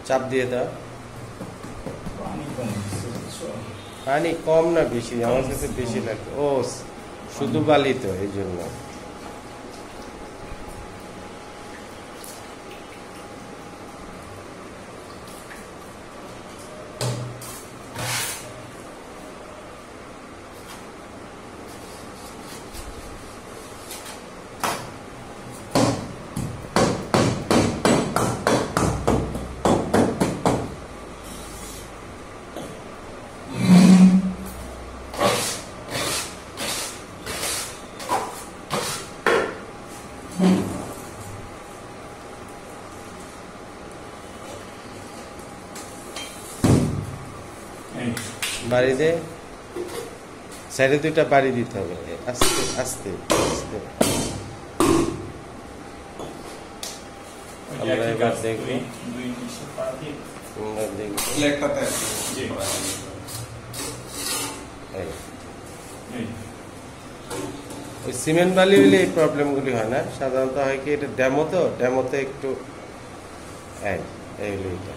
চাপ দিয়ে দাও। পানি কম না বেশি? আমার কাছে বেশি লাগে। ও শুধু বালি তো, এই জন্য। বাড়ি দে, সাইডে দুইটা বাড়ি দিতে হবে, আস্তে আস্তে আস্তে। আমরা এবার দেখবো, ওই সিমেন্ট বালি হলে এই প্রবলেমগুলি হয় না। সাধারণত হয় কি, এটা ড্যামো তো, ড্যামোতে একটু এই হলো এটা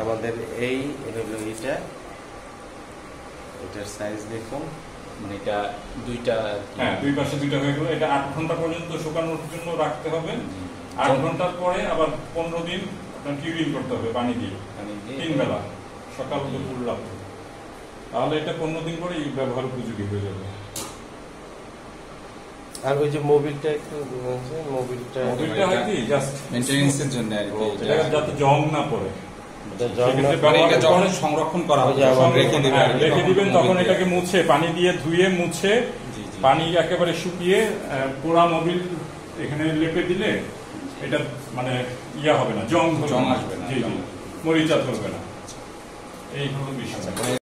আমাদের, এই হলো এটা, এটার সাইজ দেখুন, মানে এটা দুইটা, হ্যাঁ, দুই পাশে দুইটা হয়ে গেল। এটা 8 ঘন্টা পর্যন্ত শুকানোর জন্য রাখতে হবে। 8 ঘন্টার পরে আবার 15 দিন আপনার কিউরিং করতে হবে পানি দিয়ে, 3 বেলা, সকাল দুপুর রাত। তাহলে এটা 15 দিন পরে ব্যবহার উপযোগী হয়ে যাবে। আর ওই যে মোবিলটা একটু, মোবিলটা হয় কি জাস্ট মেইনটেনেন্সের জন্য আর কি, যাতে জং না পড়ে, সংরক্ষণ করা হবে, রেখে দিবেন। তখন এটাকে মুছে, পানি দিয়ে ধুয়ে মুছে, পানি একেবারে শুকিয়ে পোড়া মোবিল এখানে লেপে দিলে এটা মানে ইয়া হবে না, জং আসবে না, মরিচা ধরবে না। এই হলো বিষয়।